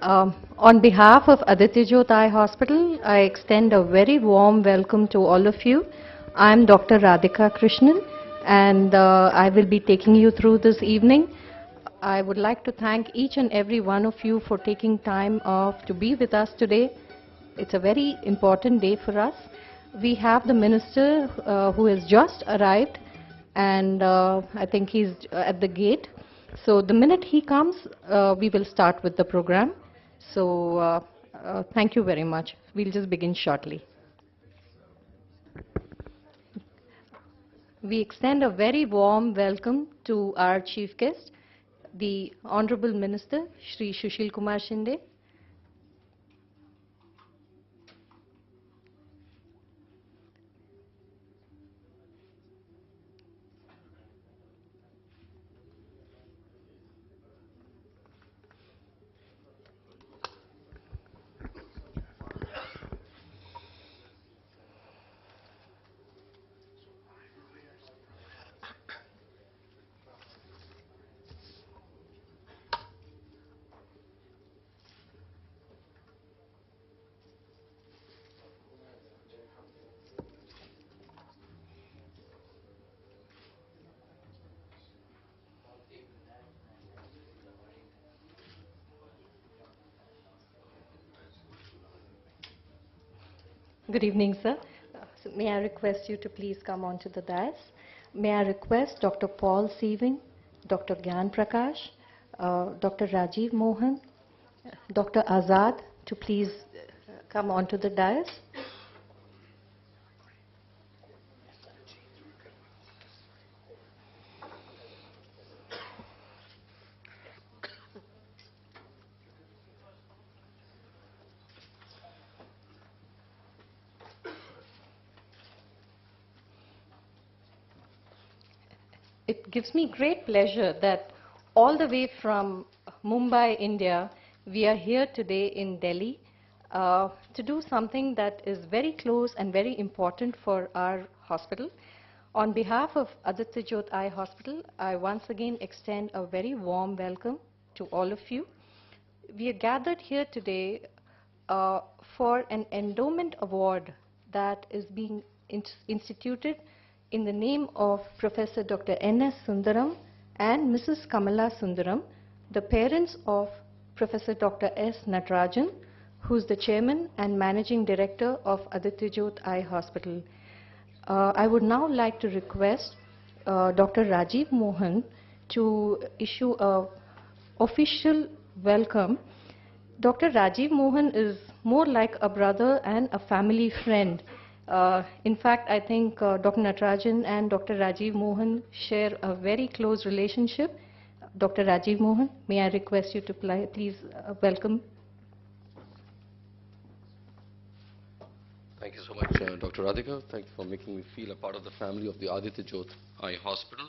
On behalf of Aditya Jyot Eye Hospital, I extend a very warm welcome to all of you. I'm Dr. Radhika Krishnan, and I will be taking you through this evening. I would like to thank each and every one of you for taking time off to be with us today. It's a very important day for us. We have the minister who has just arrived, and I think he's at the gate. So the minute he comes, we will start with the program. So thank you very much. We'll just begin shortly. We extend a very warm welcome to our chief guest, the Honorable Minister, Shri Sushil Kumar Shinde. Good evening, sir. So may I request you to please come onto the dais. May I request Dr. Paul Sieving, Dr. Gyan Prakash, Dr. Rajiv Mohan, Dr. Azad to please come onto the dais. It gives me great pleasure that all the way from Mumbai, India, we are here today in Delhi to do something that is very close and very important for our hospital. On behalf of Aditya Jyot Eye Hospital, I once again extend a very warm welcome to all of you. We are gathered here today for an endowment award that is being instituted in the name of Professor Dr. N.S.Sundaram and Mrs. Kamala Sundaram, the parents of Professor Dr. S. Natarajan, who's the chairman and managing director of Aditya Jyot Eye Hospital. I would now like to request Dr. Rajiv Mohan to issue an official welcome. Dr. Rajiv Mohan is more like a brother and a family friend. In fact, I think Dr. Natarajan and Dr. Rajiv Mohan share a very close relationship. Dr. Rajiv Mohan, may I request you to please welcome. Thank you so much, Dr. Radhika. Thank you for making me feel a part of the family of the Aditya Jyot Eye Hospital.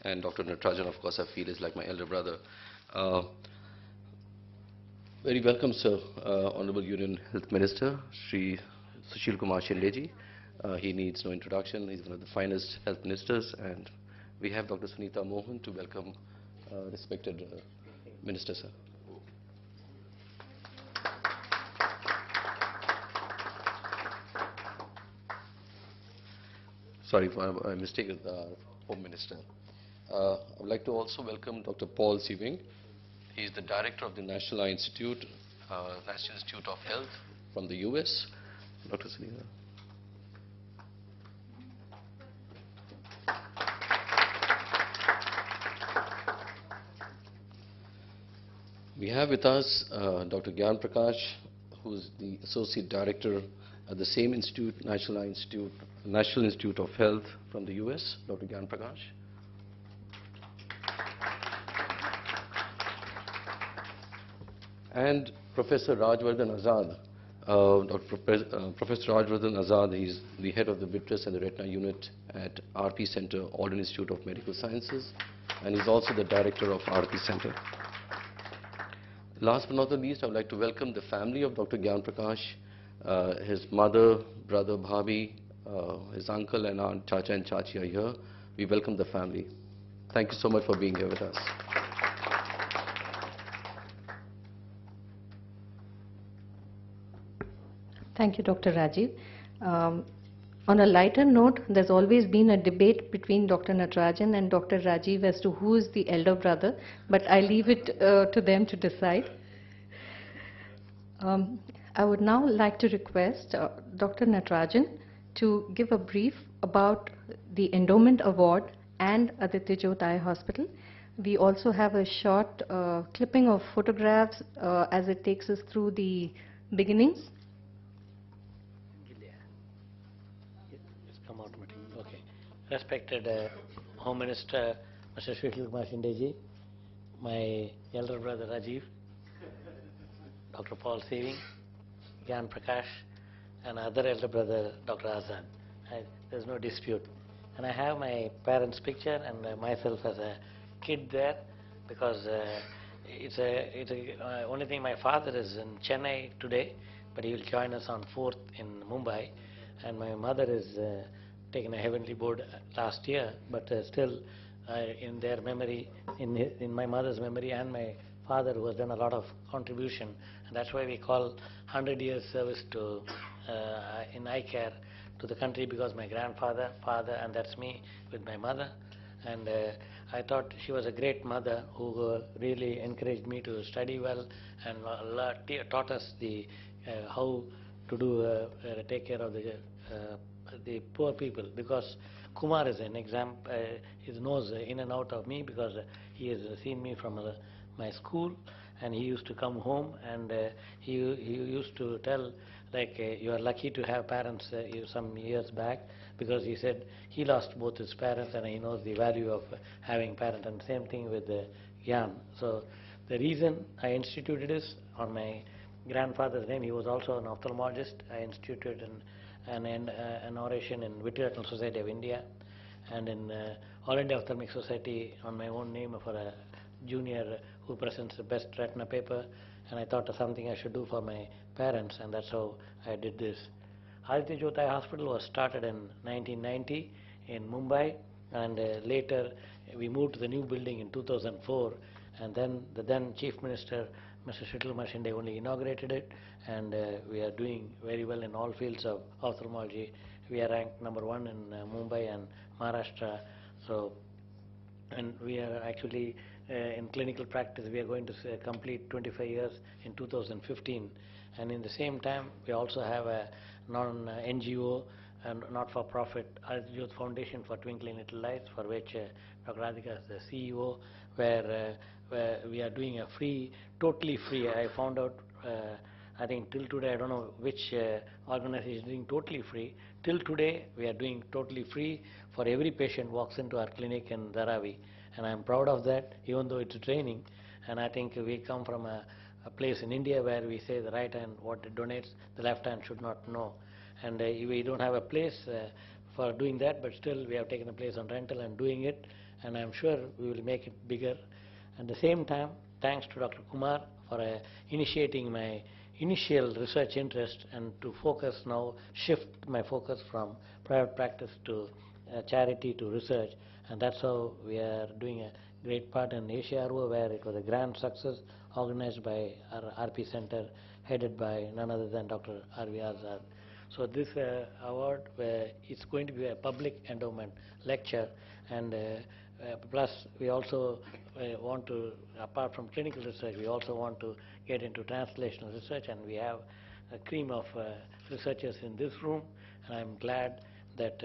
And Dr. Natarajan, of course, I feel is like my elder brother. Very welcome, sir, Honorable Union Health Minister, Shri Sushil Kumar Shinde ji. He needs no introduction. He's one of the finest health ministers. And we have Dr. Sunita Mohan to welcome respected Minister, sir. Sorry for my mistake, Home Minister. I would like to also welcome Dr. Paul Sieving. He is the director of the National Eye Institute, National Institute of Health from the US. Dr. Sunita. We have with us Dr. Gyan Prakash, who is the Associate Director at the same institute, National Institute of Health from the US. Dr. Gyan Prakash. And Professor Rajvardhan Azad. Professor Rajvardhan Azad, he's the head of the Vitreous and the Retina Unit at RP Center, Alden Institute of Medical Sciences, and he's also the director of RP Center. Last but not the least, I would like to welcome the family of Dr. Gyan Prakash, his mother, brother, bhabhi, his uncle and aunt, Chacha and Chachi are here. We welcome the family. Thank you so much for being here with us. Thank you, Dr. Rajiv. Um, on a lighter note, there's always been a debate between Dr. Natarajan and Dr. Rajiv as to who is the elder brother, but I leave it to them to decide. Um, I would now like to request Dr. Natarajan to give a brief about the Endowment Award and Aditya Jyot Eye Hospital. We also have a short clipping of photographs as it takes us through the beginnings. It's come automatically. Okay. Respected Home Minister Mr. Sundaram, my elder brother Rajiv, Dr. Paul Saving, Gyan Prakash, and other elder brother Dr. Azad. There's no dispute. And I have my parents' picture and myself as a kid there, because only thing, my father is in Chennai today, but he will join us on 4th in Mumbai, and my mother is taken a heavenly board last year, but still in their memory, in my mother's memory, and my father, who has done a lot of contribution, and that's why we call 100 years service to in eye care to the country, because my grandfather, father, and that's me with my mother. And I thought she was a great mother who really encouraged me to study well and taught us how to do take care of the poor people. Because Kumar is an example, he knows in and out of me, because he has seen me from my school, and he used to come home, and he used to tell, like, you are lucky to have parents some years back, because he said he lost both his parents and he knows the value of having parents, and same thing with Gyan. So the reason I instituted is on my grandfather's name. He was also an ophthalmologist. I instituted an oration in Vitreoretinal Society of India, and in All India Ophthalmic Society on my own name for a junior who presents the best retina paper, and I thought of something I should do for my parents, and that's how I did this. Aditya Jyot Eye Hospital was started in 1990 in Mumbai, and later we moved to the new building in 2004, and then the then Chief Minister Mr. Sundaram only inaugurated it, and we are doing very well in all fields of ophthalmology. We are ranked #1 in Mumbai and Maharashtra. So, and we are actually in clinical practice, we are going to complete 25 years in 2015. And in the same time, we also have a non-NGO and not-for-profit Aditya Jyot Foundation for Twinkling Little Lights, for which Dr. Aditya is the CEO, where we are doing a free, totally free. I found out, I think till today, I don't know which organization is doing totally free. Till today, we are doing totally free for every patient walks into our clinic in Dharavi. And I'm proud of that, even though it's a training. And I think we come from a place in India where we say the right hand, what it donates, the left hand should not know. And we don't have a place for doing that, but still we have taken a place on rental and doing it. And I'm sure we will make it bigger. At the same time, thanks to Dr. Kumar for initiating my initial research interest, and to focus now, shift my focus from private practice to charity to research. And that's how we are doing a great part in ACRO, where it was a grand success organized by our RP Center, headed by none other than Dr. R.V. Azad. So this award, it's going to be a public endowment lecture, and plus we also want to, apart from clinical research, we also want to get into translational research, and we have a cream of researchers in this room, and I'm glad that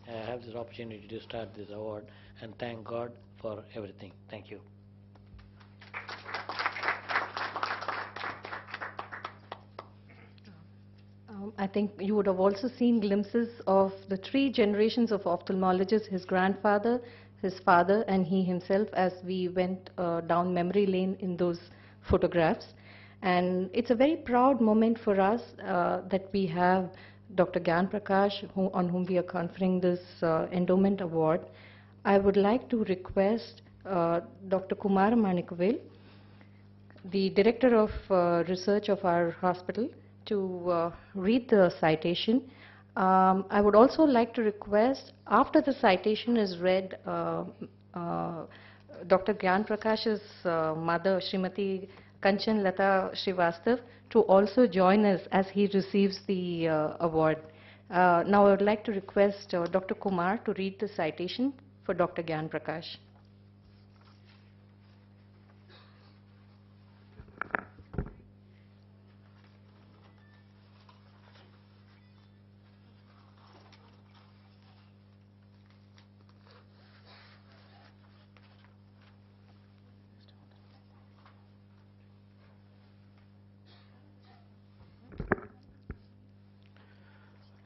I have this opportunity to start this award, and thank God for everything. Thank you. I think you would have also seen glimpses of the 3 generations of ophthalmologists, his grandfather, his father, and he himself, as we went down memory lane in those photographs. And it's a very proud moment for us that we have Dr. Gyan Prakash, on whom we are conferring this endowment award. I would like to request Dr. Kumar Manikvel, the Director of Research of our hospital, to read the citation. I would also like to request, after the citation is read, Dr. Gyan Prakash's mother, Srimati Kanchan Lata Srivastav to also join us as he receives the award. Now I would like to request Dr. Kumar to read the citation for Dr. Gyan Prakash.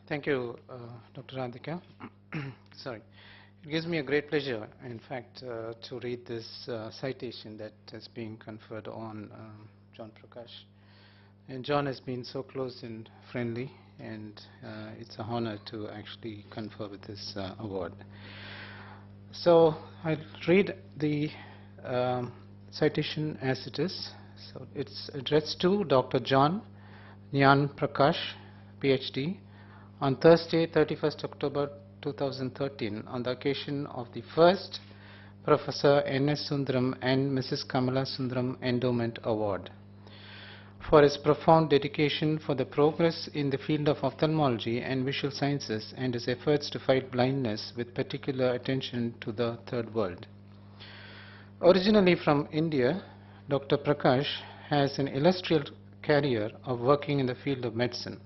Thank you, Dr. Aditya. Sorry. It gives me a great pleasure, in fact, to read this citation that has been conferred on John Prakash. And John has been so close and friendly, and it's an honor to actually confer with this award. So I'll read the citation as it is. So it's addressed to Dr. John Gyan Prakash, PhD, on Thursday, 31st October 2013, on the occasion of the first Prof.N.S.Sundaram and Mrs. Kamala Sundaram Endowment Award, for his profound dedication for the progress in the field of ophthalmology and visual sciences and his efforts to fight blindness with particular attention to the third world. Originally from India, Dr. Prakash has an illustrious career of working in the field of medicine.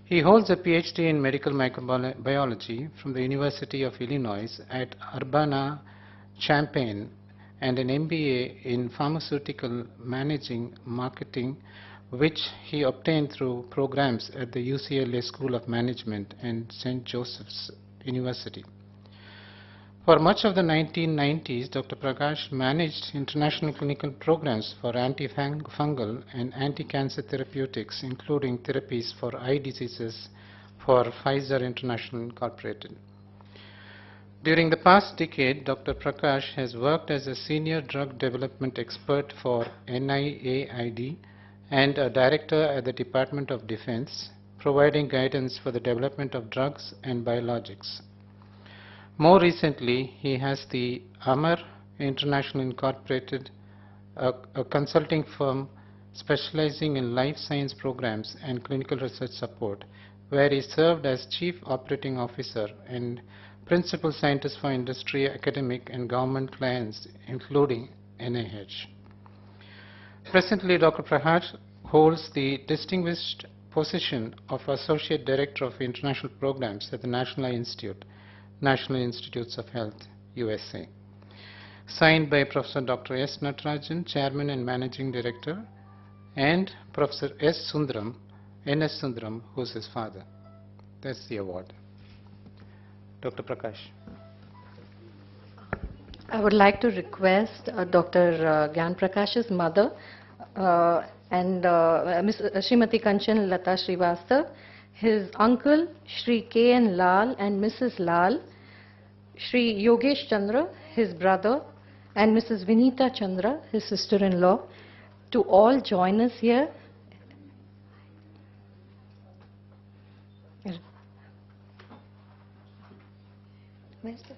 He holds a PhD in medical microbiology from the University of Illinois at Urbana-Champaign and an MBA in pharmaceutical managing marketing, which he obtained through programs at the UCLA School of Management and St. Joseph's University. For much of the 1990s, Dr. Prakash managed international clinical programs for antifungal and anti-cancer therapeutics, including therapies for eye diseases for Pfizer International Incorporated. During the past decade, Dr. Prakash has worked as a senior drug development expert for NIAID and a director at the Department of Defense, providing guidance for the development of drugs and biologics. More recently, he has the Amar International Incorporated, a consulting firm specializing in life science programs and clinical research support, where he served as Chief Operating Officer and Principal Scientist for industry, academic, and government clients, including NIH. Presently, Dr. Prakash holds the distinguished position of Associate Director of International Programs at the National Eye Institute, National Institutes of Health, USA. Signed by Professor Dr. S. Natarajan, Chairman and Managing Director, and Professor N.S.Sundaram, who is his father. That's the award. Dr. Prakash. I would like to request Dr. Gyan Prakash's mother and Ms. Srimati Kanchan Lata Srivastav, his uncle Shri K.N. Lal and Mrs. Lal, Shri Yogesh Chandra, his brother, and Mrs. Vinita Chandra, his sister-in-law, to all join us here. Where's the